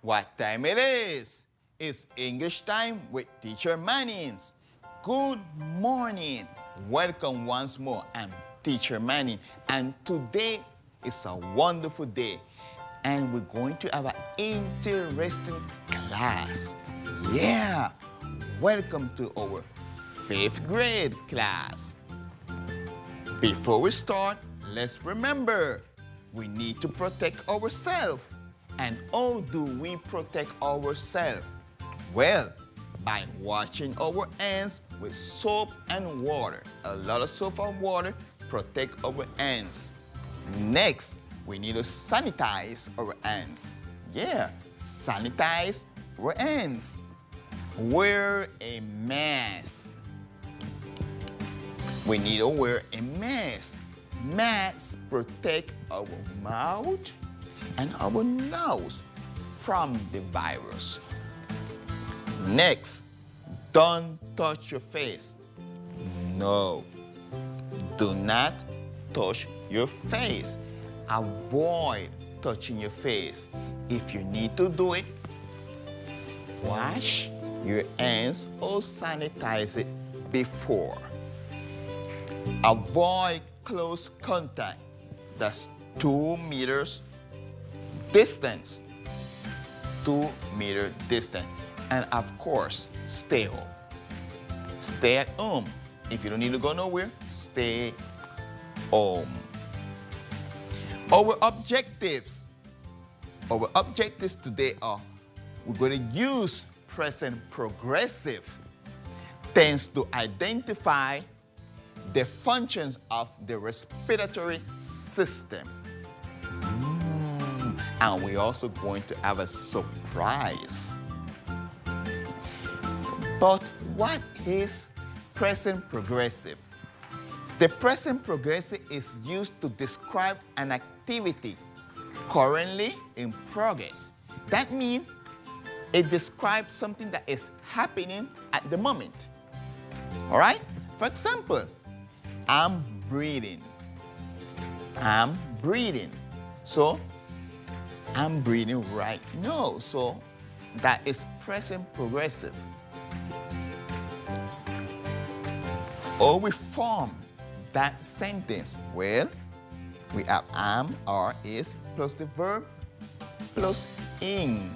What time it is? It's English time with Teacher Mannings. Good morning. Welcome once more. I'm Teacher Manning, and today is a wonderful day, and we're going to have an interesting class. Yeah, welcome to our 5th grade class. Before we start, let's remember, we need to protect ourselves. And how do we protect ourselves? Well, by washing our hands with soap and water. A lot of soap and water protect our hands. Next, we need to sanitize our hands. Yeah, sanitize our hands. Wear a mask. We need to wear a mask. Masks protect our mouth and our nose from the virus. Next, don't touch your face. No, do not touch your face. Avoid touching your face. If you need to do it, wash your hands or sanitize it before. Avoid close contact. That's 2 meters distance. 2-meter distance. And of course, stay home. Stay at home. If you don't need to go nowhere, stay home. Our objectives. Our objectives today are, we're going to use present progressive tense to identify the functions of the respiratory system. And we're also going to have a surprise. But what is present progressive? The present progressive is used to describe an activity currently in progress. That means it describes something that is happening at the moment. All right? For example, I'm breathing. I'm breathing. So, I'm breathing right now. So, that is present progressive. Or we form that sentence. Well, we have am, are, is, plus the verb, plus ing.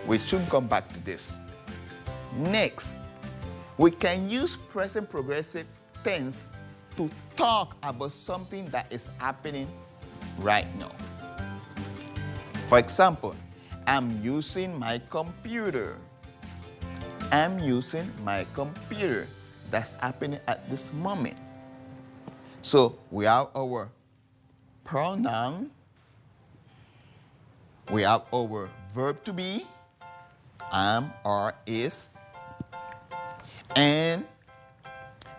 We should come back to this. Next, we can use present progressive tense to talk about something that is happening right now. For example, I'm using my computer. I'm using my computer. That's happening at this moment. So we have our pronoun. We have our verb to be, am, are, is. And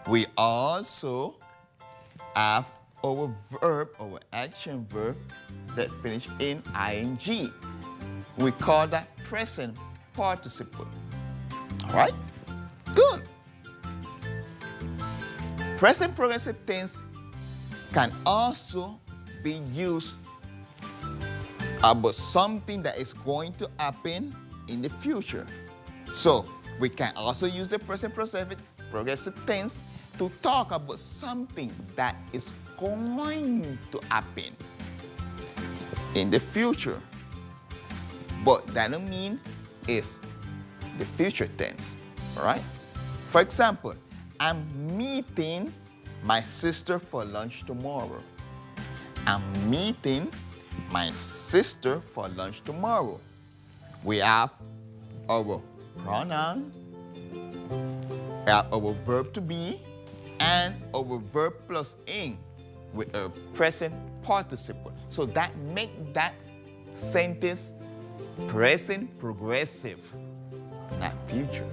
we also have our verb, our action verb that finish in ing. We call that present participle. All right? Good. Present progressive tense can also be used about something that is going to happen in the future. So, we can also use the present progressive tense to talk about something that is going to happen in the future. But that doesn't mean it's the future tense, all right? For example, I'm meeting my sister for lunch tomorrow. I'm meeting my sister for lunch tomorrow. We have our pronoun, we have our verb to be, and our verb plus ing with a present participle. So that makes that sentence present progressive, not future.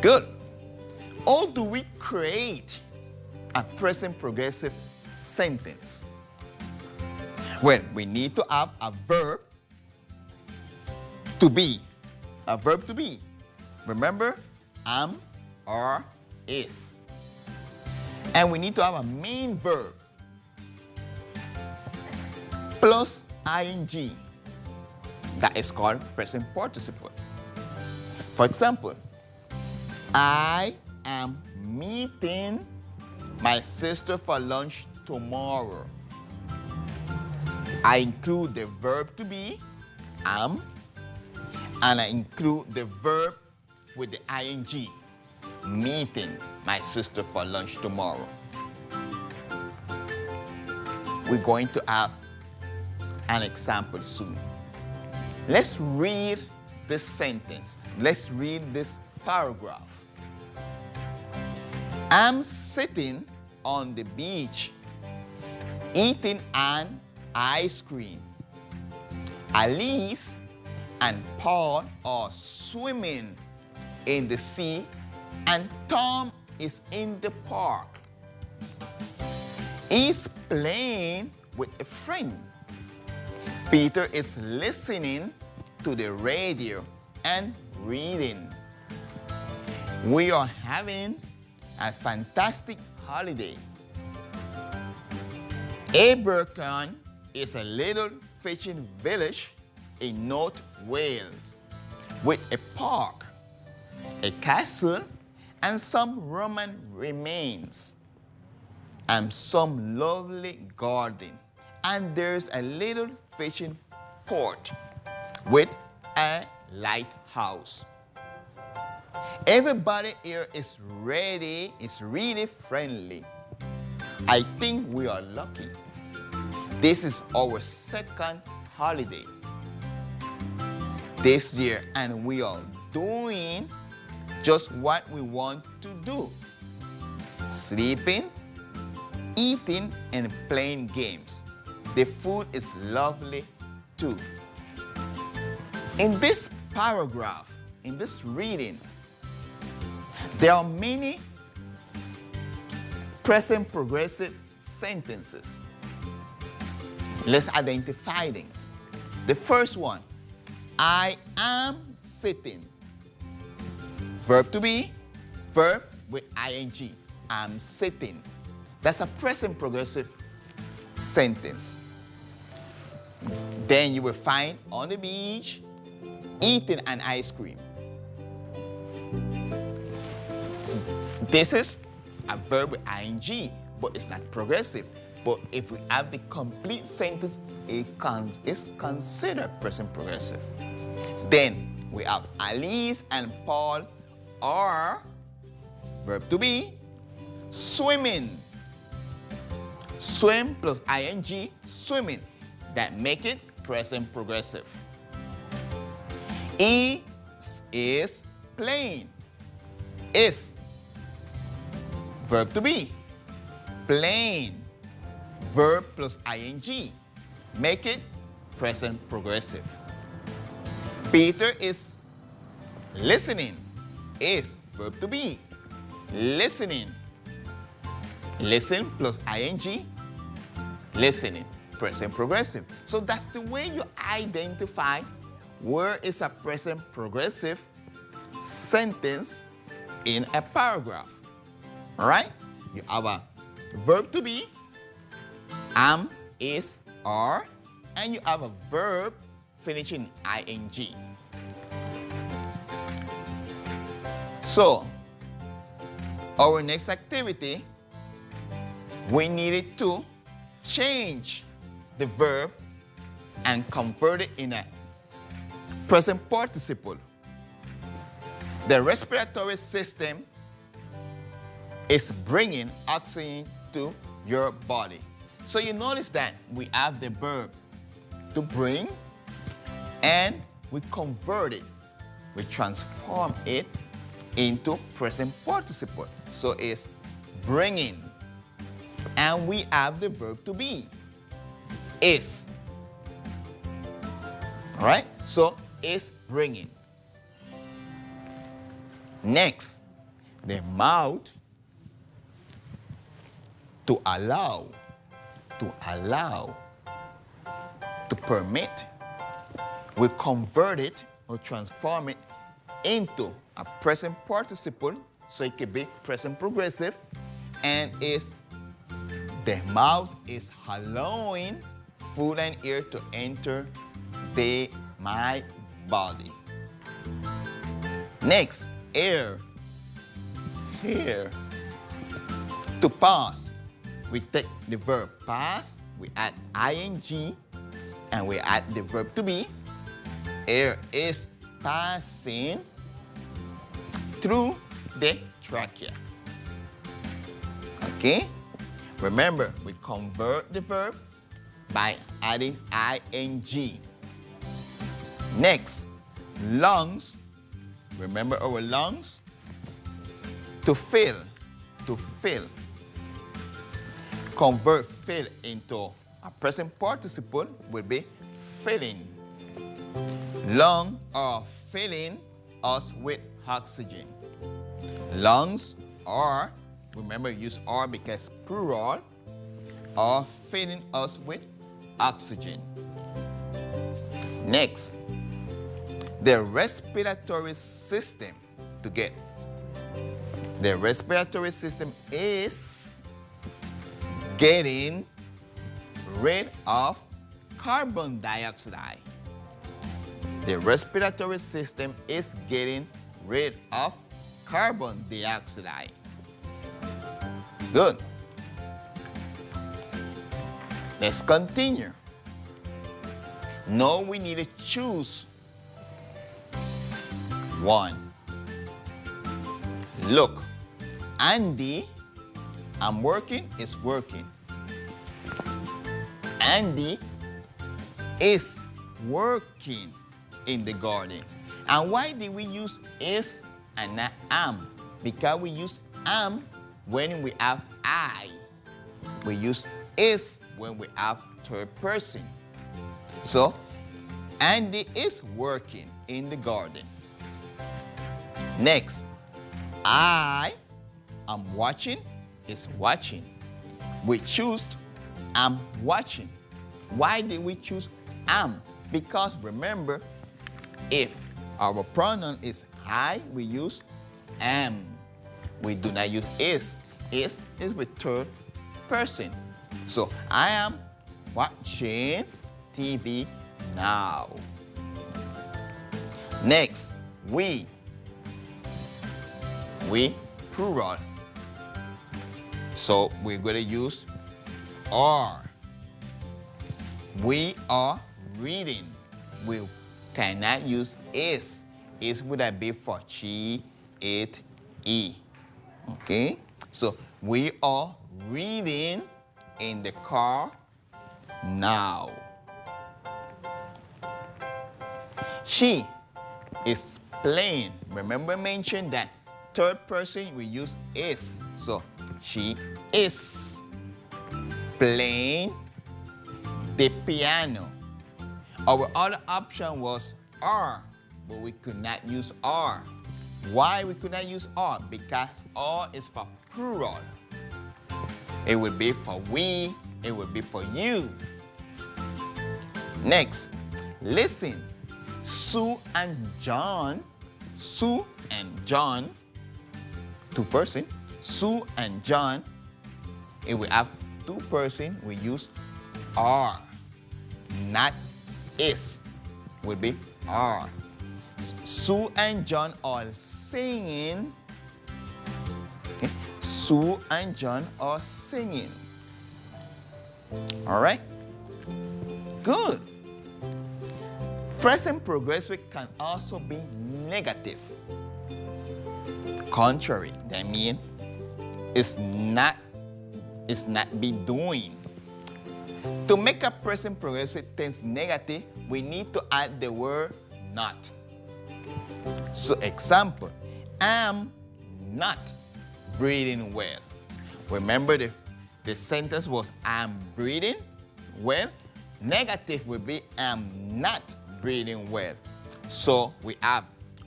Good. How do we create a present progressive sentence? Well, we need to have a verb to be. A verb to be. Remember, am, are, is. And we need to have a main verb. plus ing. That is called present participle. For example, I am meeting my sister for lunch tomorrow. I include the verb to be, am, and I include the verb with the ing, meeting my sister for lunch tomorrow. We're going to have an example soon. Let's read this sentence. Let's read this paragraph. I'm sitting on the beach eating an ice cream. Alice and Paul are swimming in the sea, and Tom is in the park. He's playing with a friend. Peter is listening to the radio and reading. We are having a fantastic holiday. Abercorn is a little fishing village in North Wales with a park, a castle, and some Roman remains, and some lovely garden. And there's a little fishing port with a lighthouse. Everybody here is ready, is really friendly. I think we are lucky. This is our second holiday this year, and we are doing just what we want to do. Sleeping, eating, and playing games. The food is lovely too. In this paragraph, in this reading, there are many present progressive sentences. Let's identify them. The first one, I am sitting. Verb to be, verb with ing. I'm sitting. That's a present progressive sentence. Then you will find on the beach, eating an ice cream. This is a verb with ing, but it's not progressive. But if we have the complete sentence, it is considered present progressive. Then we have Alice and Paul are, verb to be, swimming. Swim plus ing, swimming. That make it present progressive. He is playing. Is, verb to be, playing. Verb plus ing, make it present progressive. Peter is listening. Is, verb to be, listening. Listen plus ing, listening, present progressive. So that's the way you identify where is a present progressive sentence in a paragraph. All right? You have a verb to be, am, is, are, and you have a verb finishing ing. So, our next activity, we needed to change the verb and convert it in a present participle. The respiratory system is bringing oxygen to your body. So you notice that we have the verb to bring, and we convert it. We transform it into present participle. So it's bringing. And we have the verb to be, is. All right? So is bringing. Next, the mouth, to allow, to permit. We convert it or transform it into a present participle, so it could be present progressive, and is the mouth is allowing food and air to enter my body. Next, air. Here. To pass, we take the verb pass, we add ing, and we add the verb to be. Air is passing through the trachea. Okay? Remember, we convert the verb by adding ing. Next, lungs. Remember our lungs? To fill. To fill. Convert fill into a present participle will be filling. Lungs are filling us with oxygen. Lungs are, remember use are because plural, are filling us with oxygen. Next, the respiratory system to get. The respiratory system is getting rid of carbon dioxide. The respiratory system is getting rid of carbon dioxide. Good. Let's continue. Now we need to choose one. Look, Andy, I'm working, is working. Andy is working in the garden. And why did we use is and not am? Because we use am when we have I. We use is when we have third person. So, Andy is working in the garden. Next, I am watching is watching. We choose I'm watching. Why did we choose am? Because remember, if our pronoun is I, we use am. We do not use is. Is with third person. So I am watching TV now. Next, we plural. So we're going to use are. We are reading. We cannot use is. Is would have been for she, it, e. Okay? So we are reading in the car now. She is playing. Remember I mentioned that third person we use is. So she is playing the piano. Our other option was are, but we could not use are. Why we could not use are? Because are is for plural. It would be for we, it would be for you. Next, listen. Sue and John, two person. Sue and John, if we have two person, we use are, not is, would be are. Sue and John are singing. Okay. Sue and John are singing. All right? Good. Present progressive can also be negative. Contrary, that means it's not be doing. To make a present progressive tense negative, we need to add the word not. So example, I'm not breathing well. Remember the sentence was I'm breathing well. Negative would be I'm not breathing well. So we have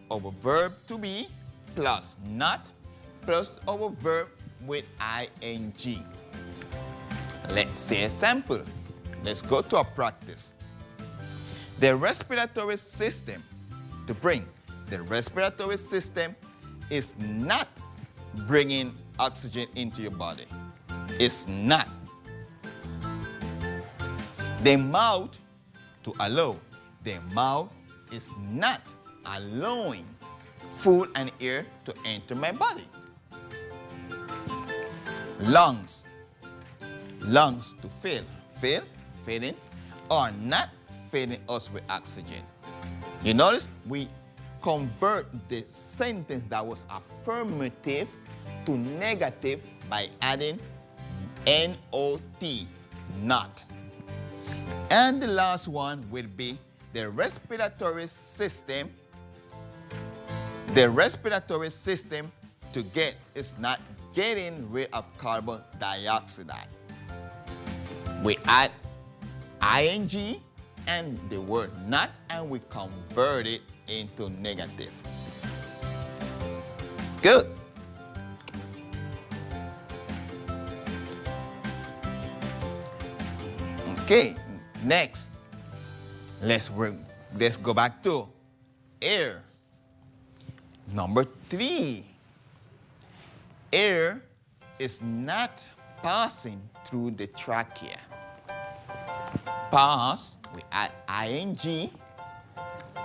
our verb to be plus not plus our verb with ing. Let's see a sample. Let's go to a practice. The respiratory system, to bring, the respiratory system is not bringing oxygen into your body. It's not. The mouth to allow. The mouth is not allowing food and air to enter my body. Lungs. Lungs to fill. Filling, or not filling us with oxygen. You notice we convert the sentence that was affirmative to negative by adding N-O-T, not. And the last one will be the respiratory system. The respiratory system is not getting rid of carbon dioxide. We add ing and the word not, and we convert it into negative. Good. Okay, next, let's go back to air. Number 3, air is not passing through the trachea. Pass, we add ing,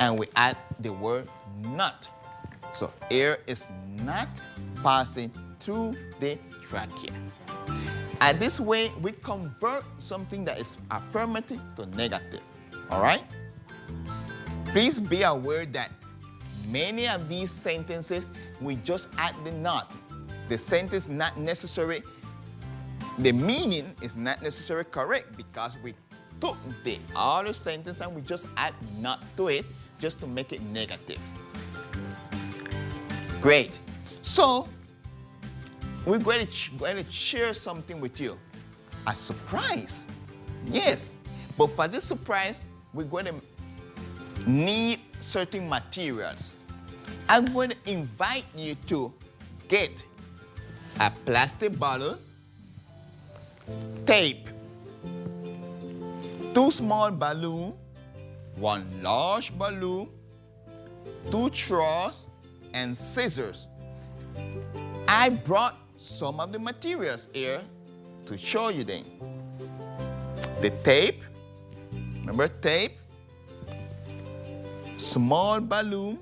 and we add the word not. So air is not passing through the trachea. And this way, we convert something that is affirmative to negative. All right? Please be aware that many of these sentences, we just add the not. The sentence not necessary, the meaning is not necessarily correct because we took the other sentence and we just add not to it just to make it negative. Great. So, we're going to share something with you. A surprise. Yes. But for this surprise, we're going to need certain materials. I'm going to invite you to get a plastic bottle, tape, 2 small balloons, 1 large balloon, 2 straws, and scissors. I brought some of the materials here to show you them. The tape, remember tape, small balloon.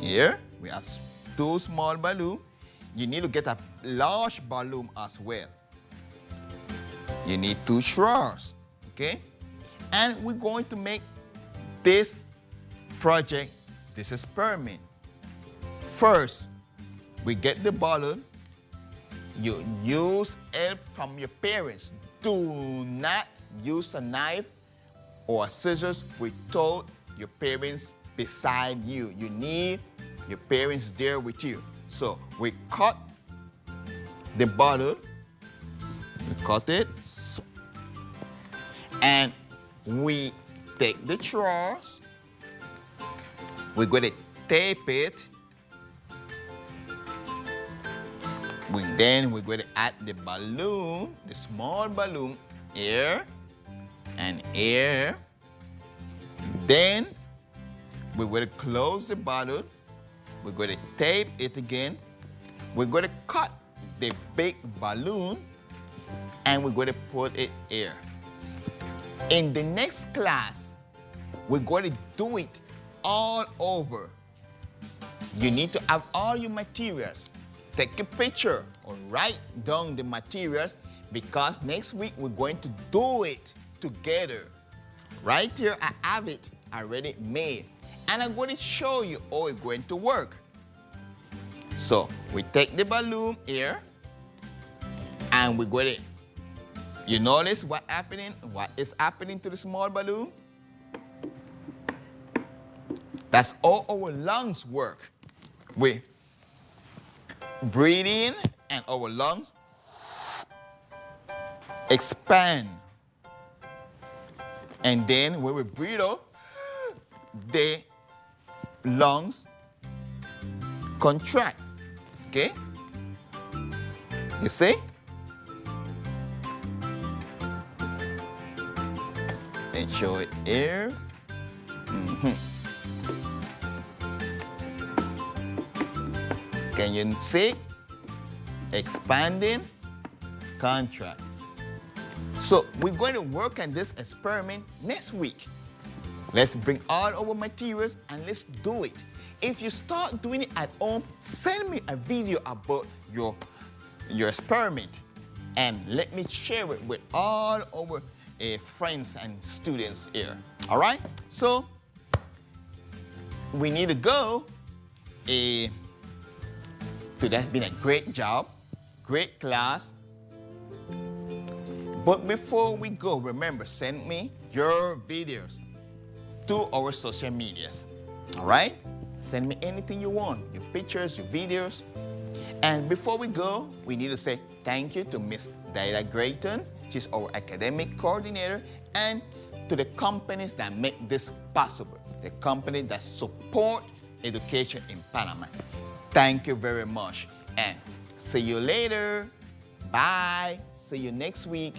Here we have 2 small balloons. You need to get a large balloon as well. You need 2 straws, okay? And we're going to make this project, this experiment. First, we get the balloon. You use help from your parents. Do not use a knife or scissors without your parents beside you. You need your parents there with you. So we cut the balloon. We cut it. And we take the straws. We're going to tape it. Then we're going to add the balloon, the small balloon, here and here. Then we're going to close the balloon. We're going to tape it again. We're going to cut the big balloon and we're going to put it here. In the next class, we're going to do it all over. You need to have all your materials. Take a picture or write down the materials because next week we're going to do it together. Right here, I have it already made. And I'm going to show you how it's going to work. So, we take the balloon here and we're going to, you notice what is happening to the small balloon? That's how our lungs work. We breathe in and our lungs expand. And then when we breathe out, the lungs contract. Okay? You see? And show it here. Can you see? Expanding, contract. So we're going to work on this experiment next week. Let's bring all our materials and let's do it. If you start doing it at home, send me a video about your experiment and let me share it with all our friends and students here. All right? So we need to go. That's been a great job, great class. But before we go, remember, send me your videos to our social medias. All right? Send me anything you want, your pictures, your videos. And before we go, we need to say thank you to Miss Diana Grayton. She's our academic coordinator, and to the companies that make this possible, the company that support education in Panama. Thank you very much, and see you later. Bye. See you next week.